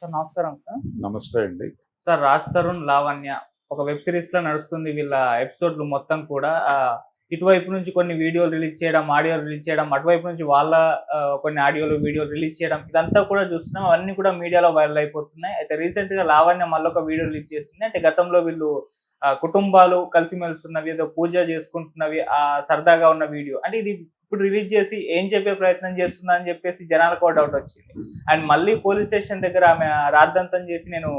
Sir నమస్కారం sir. నమస్తే అండి. సార్ 'రాజ్ తరుణ్ లావణ్య' ఒక వెబ్ సిరీస్‌లా నడుస్తుంది. వీళ్ళ ఎపిసోడ్‌లు మొత్తం కూడా ఇటువైపు నుంచి కొన్ని వీడియోలు రిలీజ్ చేయడం, ఆడియోలు రిలీజ్ చేయడం, అటువైపు నుంచి వాళ్ళ కొన్ని ఆడియోలు, వీడియోలు రిలీజ్ చేయడం ఇదంతా కూడా చూస్తున్నాం. అవన్నీ కూడా మీడియాలో వైరల్ అయిపోతున్నాయి. అయితే రీసెంట్‌గా లావణ్య మళ్ళొక వీడియో రిలీజ్ చేసింది. అంటే గతంలో వీళ్ళు కుటుంబాలు కలిసిమెలుస్తున్నవి, ఏదో పూజ చేసుకుంటున్నవి సరదాగా ఉన్న వీడియో. అంటే ఇది ఇప్పుడు రిలీజ్ చేసి ఏం చెప్పే ప్రయత్నం చేస్తుందా అని చెప్పేసి జనాలకు ఒక డౌట్ వచ్చింది. అండ్ మళ్ళీ పోలీస్ స్టేషన్ దగ్గర ఆమె రాద్ధాంతం చేసి నేను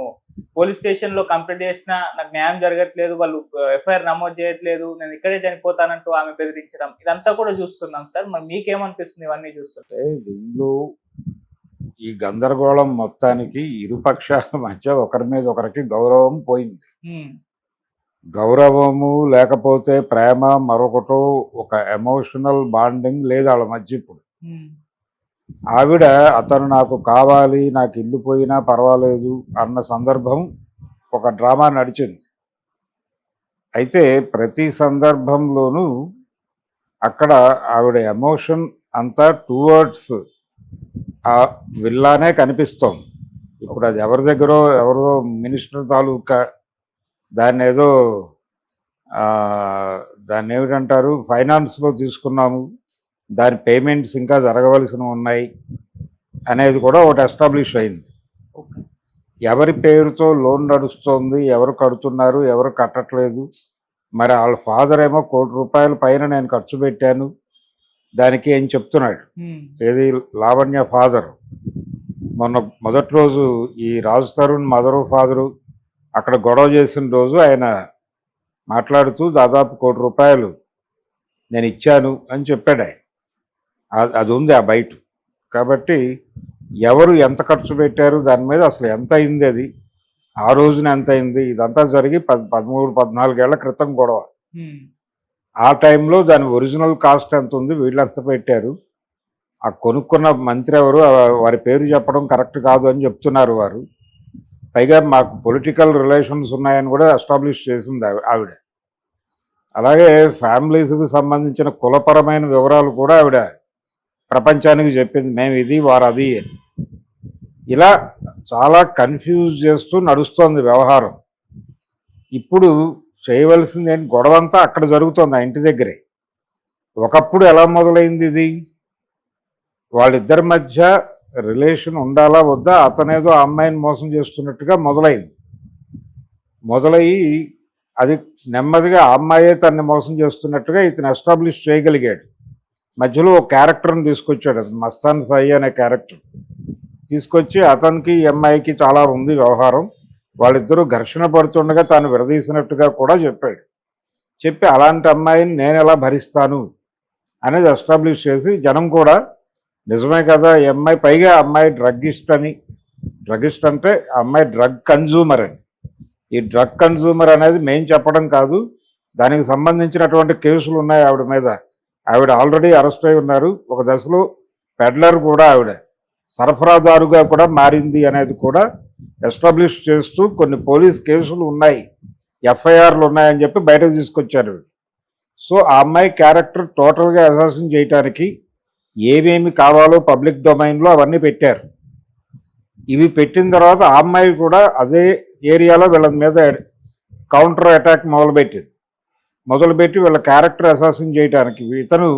పోలీస్ స్టేషన్‌లో కంప్లెయింట్ చేసినా నాకు న్యాయం జరగట్లేదు, వాళ్ళు ఎఫ్ఐఆర్ నమోదు చేయట్లేదు, నేను ఇక్కడే చనిపోతానంటూ ఆమె బెదిరించడం ఇదంతా కూడా చూస్తున్నాం సార్. మరి మీకేమనిపిస్తుంది ఇవన్నీ చూస్తుంటే? దీనిలో ఈ గందరగోళం మొత్తానికి ఇరుపక్షాల మధ్య ఒకరి మీద ఒకరికి గౌరవం పోయింది. గౌరవము లేకపోతే ప్రేమ మరొకటో ఒక ఎమోషనల్ బాండింగ్ లేదు వాళ్ళ మధ్య. ఇప్పుడు ఆవిడ అతను నాకు కావాలి, నాకు ఇల్లు పోయినా పర్వాలేదు అన్న సందర్భం ఒక డ్రామా నడిచింది. అయితే ప్రతి సందర్భంలోనూ అక్కడ ఆవిడ ఎమోషన్ అంతా టువర్డ్స్ ఆ విల్లానే కనిపిస్తోంది. ఇప్పుడు అది ఎవరి దగ్గరో ఎవరో మినిస్టర్ తాలూకా దాన్ని ఏదో దాన్ని ఏమిటంటారు ఫైనాన్స్లో తీసుకున్నాము, దాని పేమెంట్స్ ఇంకా జరగవలసినవి ఉన్నాయి అనేది కూడా ఒకటి ఎస్టాబ్లిష్ అయింది. ఎవరి పేరుతో లోన్ నడుస్తోంది, ఎవరు కడుతున్నారు, ఎవరు కట్టట్లేదు, మరి వాళ్ళ ఫాదర్ ఏమో ₹1,00,00,000 పైన నేను ఖర్చు పెట్టాను దానికి ఏం చెప్తున్నాడు. ఏది లావణ్య ఫాదర్ మొన్న మొదటి రోజు ఈ రాజ్ తరుణ్ మదరు ఫాదరు అక్కడ గొడవ చేసిన రోజు ఆయన మాట్లాడుతూ దాదాపు ₹1,00,00,000 నేను ఇచ్చాను అని చెప్పాడు. అది ఉంది ఆ బయట. కాబట్టి ఎవరు ఎంత ఖర్చు పెట్టారు దాని మీద అసలు ఎంత అయింది, అది ఆ రోజున ఎంత అయింది, ఇదంతా జరిగి 13-14 ఏళ్ల క్రితం గొడవ. ఆ టైంలో దాని ఒరిజినల్ కాస్ట్ ఎంత ఉంది, వీళ్ళు ఎంత పెట్టారు, ఆ కొనుక్కున్న మంత్రి ఎవరు, వారి పేరు చెప్పడం కరెక్ట్ కాదు అని చెప్తున్నారు వారు. పైగా మాకు పొలిటికల్ రిలేషన్స్ ఉన్నాయని కూడా ఎస్టాబ్లిష్ చేసింది ఆవిడ. అలాగే ఫ్యామిలీస్కి సంబంధించిన కులపరమైన వివరాలు కూడా ఆవిడ ప్రపంచానికి చెప్పింది, మేము ఇది వారు అది. ఇలా చాలా కన్ఫ్యూజ్ చేస్తూ నడుస్తోంది వ్యవహారం. ఇప్పుడు చేయవలసింది ఏంటి, గొడవంతా అక్కడ జరుగుతోంది ఆ ఇంటి దగ్గరే. ఒకప్పుడు ఎలా మొదలైంది ఇది, వాళ్ళిద్దరి మధ్య రిలేషన్ ఉండాలా వద్దా, అతనేదో ఆ అమ్మాయిని మోసం చేస్తున్నట్టుగా మొదలయ్యి అది నెమ్మదిగా ఆ అమ్మాయే తనని మోసం చేస్తున్నట్టుగా ఇతను ఎస్టాబ్లిష్ చేయగలిగాడు. మధ్యలో ఒక క్యారెక్టర్ని తీసుకొచ్చాడు, అది మస్తాన్ సాయి అనే క్యారెక్టర్ తీసుకొచ్చి అతనికి ఈ అమ్మాయికి చాలా ఉంది వ్యవహారం, వాళ్ళిద్దరూ ఘర్షణ పడుతుండగా తాను విడదీసినట్టుగా కూడా చెప్పి అలాంటి అమ్మాయిని నేను ఎలా భరిస్తాను అనేది ఎస్టాబ్లిష్ చేసి జనం కూడా నిజమే కదా ఈ అమ్మాయి, పైగా అమ్మాయి డ్రగ్గిస్ట్ అంటే ఆ అమ్మాయి డ్రగ్ కన్జ్యూమర్ అని. ఈ డ్రగ్ కన్జ్యూమర్ అనేది మేము చెప్పడం కాదు, దానికి సంబంధించినటువంటి కేసులు ఉన్నాయి ఆవిడ మీద. ఆవిడ ఆల్రెడీ అరెస్ట్ అయి ఉన్నారు. ఒక దశలో పెడ్లర్ కూడా ఆవిడ సరఫరాదారుగా కూడా మారింది అనేది కూడా ఎస్టాబ్లిష్ చేస్తూ కొన్ని పోలీస్ కేసులు ఉన్నాయి, ఎఫ్ఐఆర్లు ఉన్నాయని చెప్పి బయటకు తీసుకొచ్చారు. సో ఆ అమ్మాయి క్యారెక్టర్ టోటల్గా అసాసిన్ చేయటానికి ఏమేమి కావాలో పబ్లిక్ డొమైన్లో అవన్నీ పెట్టారు. ఇవి పెట్టిన తర్వాత ఆ అమ్మాయి కూడా అదే ఏరియాలో వీళ్ళ మీద కౌంటర్ అటాక్ మొదలుపెట్టి వీళ్ళ క్యారెక్టర్ అసాసిన్ చేయడానికి. ఇతను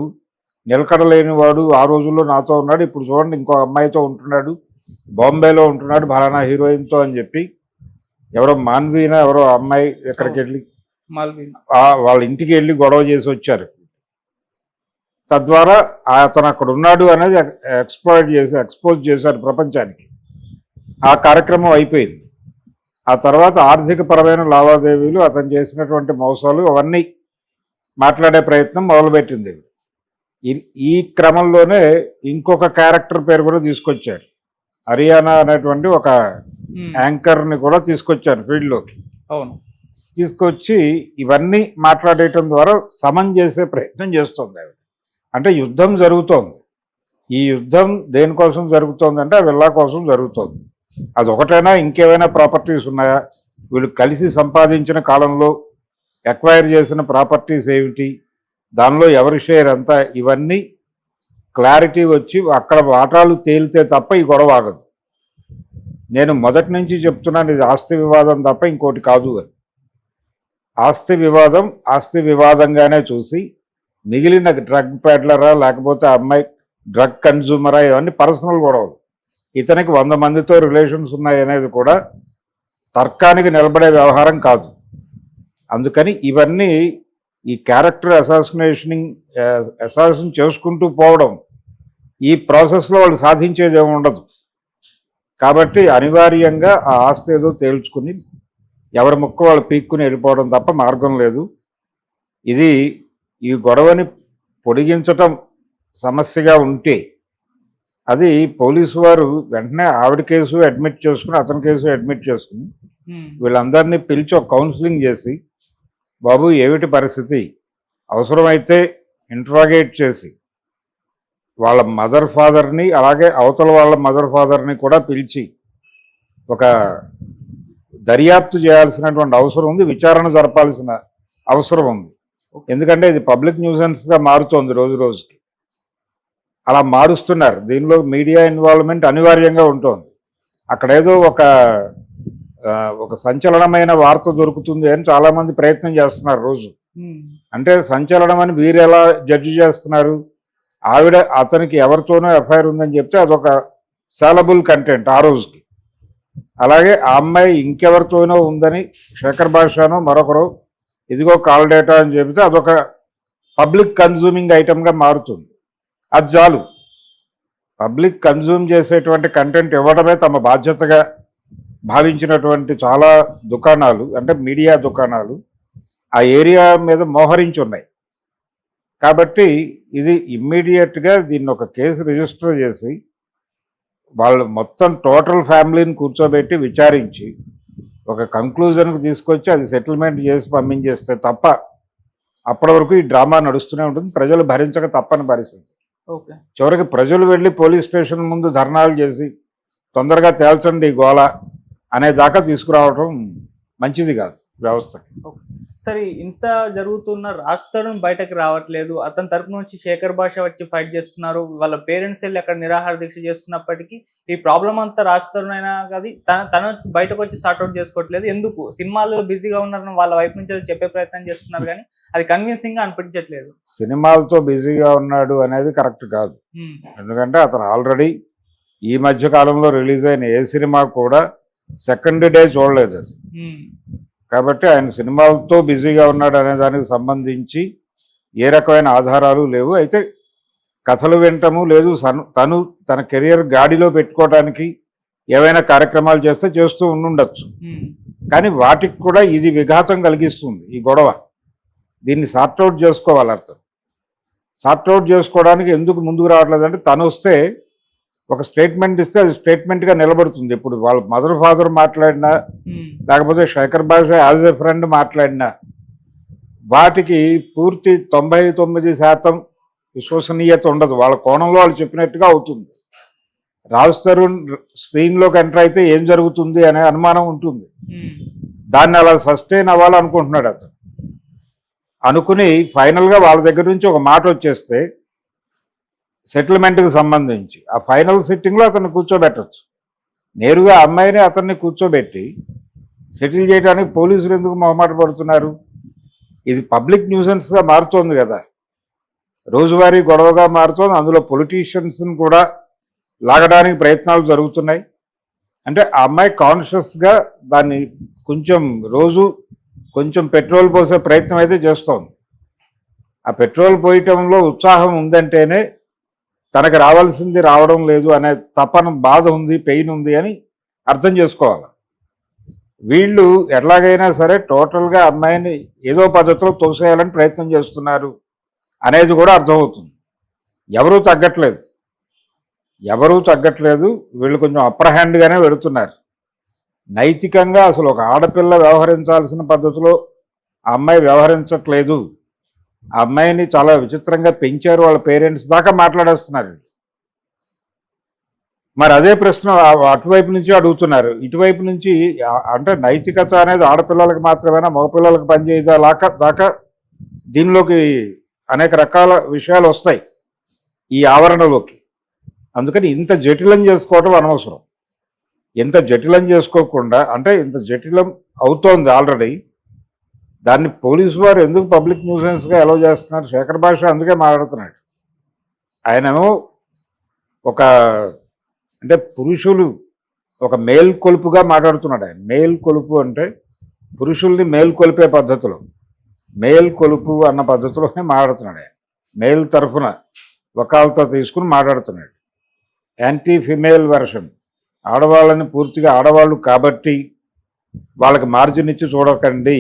నిలకడలేనివాడు, ఆ రోజుల్లో నాతో ఉన్నాడు, ఇప్పుడు చూడండి ఇంకో అమ్మాయితో ఉంటున్నాడు, బాంబేలో ఉంటున్నాడు ఫలానా హీరోయిన్తో అని చెప్పి ఎవరో మాన్వీనా ఎవరో అమ్మాయి ఎక్కడికి వెళ్ళి వాళ్ళ ఇంటికి వెళ్ళి గొడవ చేసి వచ్చారు. తద్వారా అతను అక్కడ ఉన్నాడు అనేది ఎక్స్పోజ్ చేశారు ప్రపంచానికి. ఆ కార్యక్రమం అయిపోయింది. ఆ తర్వాత ఆర్థిక పరమైన లావాదేవీలు, అతను చేసినటువంటి మోసాలు అవన్నీ మాట్లాడే ప్రయత్నం మొదలుపెట్టింది. ఈ క్రమంలోనే ఇంకొక క్యారెక్టర్ పేరు కూడా తీసుకొచ్చారు, హరియానా అనేటువంటి ఒక యాంకర్ని కూడా తీసుకొచ్చారు ఫీల్డ్లోకి. అవును, తీసుకొచ్చి ఇవన్నీ మాట్లాడేయటం ద్వారా సమన్ చేసే ప్రయత్నం చేస్తుంది ఆవిడ. అంటే యుద్ధం జరుగుతోంది. ఈ యుద్ధం దేనికోసం జరుగుతోంది అంటే ఆ విల్లా కోసం జరుగుతోంది. అదొకటైనా ఇంకేమైనా ప్రాపర్టీస్ ఉన్నాయా, వీళ్ళు కలిసి సంపాదించిన కాలంలో ఎక్వైర్ చేసిన ప్రాపర్టీస్ ఏమిటి, దానిలో ఎవరి షేర్ ఎంత, ఇవన్నీ క్లారిటీ వచ్చి అక్కడ వాటాలు తేలితే తప్ప ఈ గొడవ ఆగదు. నేను మొదటి నుంచి చెప్తున్నాను, ఇది ఆస్తి వివాదం తప్ప ఇంకోటి కాదు అని. ఆస్తి వివాదంగానే చూసి మిగిలిన డ్రగ్ పెడ్లరా లేకపోతే ఆ అమ్మాయి డ్రగ్ కన్జ్యూమరా ఇవన్నీ పర్సనల్ గొడవలు. ఇతనికి 100 మందితో రిలేషన్స్ ఉన్నాయి అనేది కూడా తర్కానికి నిలబడే వ్యవహారం కాదు. అందుకని ఇవన్నీ ఈ క్యారెక్టర్ అసాసిన్ చేసుకుంటూ పోవడం, ఈ ప్రాసెస్లో వాళ్ళు సాధించేది ఏమి ఉండదు. కాబట్టి అనివార్యంగా ఆ ఆస్తి ఏదో తేల్చుకుని ఎవరి ముక్క వాళ్ళు పీక్కుని వెళ్ళిపోవడం తప్ప మార్గం లేదు. ఇది ఈ గొడవని పొడిగించటం సమస్యగా ఉంటే అది పోలీసు వారు వెంటనే ఆవిడ కేసు అడ్మిట్ చేసుకుని అతని కేసు అడ్మిట్ చేసుకుని వీళ్ళందరినీ పిలిచి ఒక కౌన్సిలింగ్ చేసి, బాబు ఏమిటి పరిస్థితి, అవసరమైతే ఇంట్రాగేట్ చేసి వాళ్ళ మదర్ ఫాదర్ని అలాగే అవతల వాళ్ళ మదర్ ఫాదర్ని కూడా పిలిచి ఒక దర్యాప్తు చేయాల్సినటువంటి అవసరం ఉంది, విచారణ జరపాల్సిన అవసరం ఉంది. ఎందుకంటే ఇది పబ్లిక్ న్యూసెన్స్గా మారుతోంది రోజు రోజుకి. అలా మారుస్తున్నారు. దీనిలో మీడియా ఇన్వాల్వ్మెంట్ అనివార్యంగా ఉంటుంది. అక్కడేదో ఒక సంచలనమైన వార్త దొరుకుతుంది అని చాలామంది ప్రయత్నం చేస్తున్నారు రోజు. అంటే సంచలనం అని వీరు ఎలా జడ్జి చేస్తున్నారు? ఆవిడ అతనికి ఎవరితోనో ఎఫ్ఐఆర్ ఉందని చెప్తే అదొక సాలబుల్ కంటెంట్ ఆ రోజుకి. అలాగే ఆ అమ్మాయి ఇంకెవరితోనో ఉందని శేఖర్ భాషానో మరొకరు ఇదిగో కాల్ డేటా అని చెబితే అదొక పబ్లిక్ కన్జ్యూమింగ్ ఐటమ్గా మారుతుంది. అది చాలు. పబ్లిక్ కన్జ్యూమ్ చేసేటువంటి కంటెంట్ ఇవ్వడమే తమ బాధ్యతగా భావించినటువంటి చాలా దుకాణాలు, అంటే మీడియా దుకాణాలు ఆ ఏరియా మీద మోహరించి ఉన్నాయి. కాబట్టి ఇది ఇమ్మీడియట్గా దీన్ని ఒక కేసు రిజిస్టర్ చేసి వాళ్ళు మొత్తం టోటల్ ఫ్యామిలీని కూర్చోబెట్టి విచారించి ఒక కంక్లూజన్కి తీసుకొచ్చి అది సెటిల్మెంట్ చేసి పంపించేస్తే తప్ప అప్పటి వరకు ఈ డ్రామా నడుస్తూనే ఉంటుంది. ప్రజలు భరించక తప్పని పరిస్థితి. చివరికి ప్రజలు వెళ్ళి పోలీస్ స్టేషన్ ముందు ధర్నాలు చేసి తొందరగా తేల్చండి గోళ అనేదాకా తీసుకురావడం మంచిది కాదు వ్యవస్థకి. సరే, ఇంత జరుగుతున్న రాజ్ తరుణ్ బయటకు రావట్లేదు. అతని తరపు నుంచి శేఖర్ భాష వచ్చి ఫైట్ చేస్తున్నారు. వాళ్ళ పేరెంట్స్ వెళ్ళి అక్కడ నిరాహార దీక్ష చేస్తున్నప్పటికీ ఈ ప్రాబ్లం అంతా రాజ్ తరుణ్ అయినా కానీ తన బయటకు వచ్చి సార్ట్అవుట్ చేసుకోవట్లేదు. ఎందుకు? సినిమాల్లో బిజీగా ఉన్నారని వాళ్ళ వైపు నుంచి అది చెప్పే ప్రయత్నం చేస్తున్నారు కానీ అది కన్విన్సింగ్ గా అనిపించట్లేదు. సినిమాలతో బిజీగా ఉన్నాడు అనేది కరెక్ట్ కాదు. ఎందుకంటే అతను ఆల్రెడీ ఈ మధ్య కాలంలో రిలీజ్ అయిన ఏ సినిమా కూడా సెకండ్ డే చూడలేదు అది. కాబట్టి ఆయన సినిమాలతో బిజీగా ఉన్నాడు అనే దానికి సంబంధించి ఏ రకమైన ఆధారాలు లేవు. అయితే కథలు వినటము లేదు, తన కెరియర్ గాడిలో పెట్టుకోవడానికి ఏవైనా కార్యక్రమాలు చేస్తూ ఉండుండొచ్చు. కానీ వాటికి కూడా ఇది విఘాతం కలిగిస్తుంది ఈ గొడవ. దీన్ని సార్ట్అవుట్ చేసుకోవాలి. అర్థం సార్ట్అవుట్ చేసుకోవడానికి ఎందుకు ముందుకు రావట్లేదంటే తను వస్తే ఒక స్టేట్మెంట్ ఇస్తే అది స్టేట్మెంట్గా నిలబడుతుంది. ఇప్పుడు వాళ్ళ మదర్ ఫాదర్ మాట్లాడినా లేకపోతే శేఖర్ భాష యాజ్ ఎ ఫ్రెండ్ మాట్లాడినా వాటికి పూర్తి 99% విశ్వసనీయత ఉండదు. వాళ్ళ కోణంలో వాళ్ళు చెప్పినట్టుగా అవుతుంది. రాజ్ తరుణ్ స్క్రీన్లోకి ఎంటర్ అయితే ఏం జరుగుతుంది అనే అనుమానం ఉంటుంది. దాన్ని అలా సస్టైన్ అవ్వాలనుకుంటున్నాడు అతను. అనుకుని ఫైనల్గా వాళ్ళ దగ్గర నుంచి ఒక మాట వచ్చేస్తే సెటిల్మెంట్కి సంబంధించి ఆ ఫైనల్ సిట్టింగ్లో అతన్ని కూర్చోబెట్టచ్చు. నేరుగా అమ్మాయిని అతన్ని కూర్చోబెట్టి సెటిల్ చేయడానికి పోలీసులు ఎందుకు మొహమాట పడుతున్నారు? ఇది పబ్లిక్ న్యూసెన్స్గా మారుతోంది కదా, రోజువారీ గొడవగా మారుతోంది. అందులో పొలిటీషియన్స్ని కూడా లాగడానికి ప్రయత్నాలు జరుగుతున్నాయి. అంటే ఆ అమ్మాయి కాన్షియస్గా దాన్ని రోజు కొంచెం పెట్రోల్ పోసే ప్రయత్నం అయితే చేస్తోంది. ఆ పెట్రోల్ పోయటంలో ఉత్సాహం ఉందంటేనే తనకు రావాల్సింది రావడం లేదు అనే తపన, బాధ ఉంది, పెయిన్ ఉంది అని అర్థం చేసుకోవాలి. వీళ్ళు ఎట్లాగైనా సరే టోటల్గా అమ్మాయిని ఏదో పద్ధతిలో తోసేయాలని ప్రయత్నం చేస్తున్నారు అనేది కూడా అర్థమవుతుంది. ఎవరూ తగ్గట్లేదు. వీళ్ళు కొంచెం అప్పర్ హ్యాండ్గానే పెడుతున్నారు. నైతికంగా అసలు ఒక ఆడపిల్ల వ్యవహరించాల్సిన పద్ధతిలో ఆ అమ్మాయి వ్యవహరించట్లేదు. ఆ అమ్మాయిని చాలా విచిత్రంగా పెంచారు వాళ్ళ పేరెంట్స్ దాకా మాట్లాడేస్తున్నారు. మరి అదే ప్రశ్న అటువైపు నుంచి అడుగుతున్నారు. ఇటువైపు నుంచి అంటే నైతికత అనేది ఆడపిల్లలకు మాత్రమేనా, మగపిల్లలకు పనిచేయదా దాకా దీనిలోకి అనేక రకాల విషయాలు వస్తాయి ఈ ఆవరణలోకి. అందుకని ఇంత జటిలం చేసుకోవటం అనవసరం. ఇంత జటిలం చేసుకోకుండా, అంటే ఇంత జటిలం అవుతోంది ఆల్రెడీ, దాన్ని పోలీసు వారు ఎందుకు పబ్లిక్ న్యూసెన్స్గా అలౌ చేస్తున్నారు? శేఖర్ భాష అందుకే మాట్లాడుతున్నాడు. ఆయనేమో ఒక, అంటే పురుషులు ఒక మేల్కొలుపుగా మాట్లాడుతున్నాడు. ఆయన మేల్కొలుపు అంటే పురుషుల్ని మేల్కొలిపే పద్ధతిలో, మేల్కొలుపు అన్న పద్ధతిలోనే మాట్లాడుతున్నాడు. ఆయన మేల్ తరఫున వకాలతో తీసుకుని మాట్లాడుతున్నాడు. యాంటీ ఫిమేల్ వెర్షన్, ఆడవాళ్ళని పూర్తిగా ఆడవాళ్ళు కాబట్టి వాళ్ళకి మార్జిన్ ఇచ్చి చూడకండి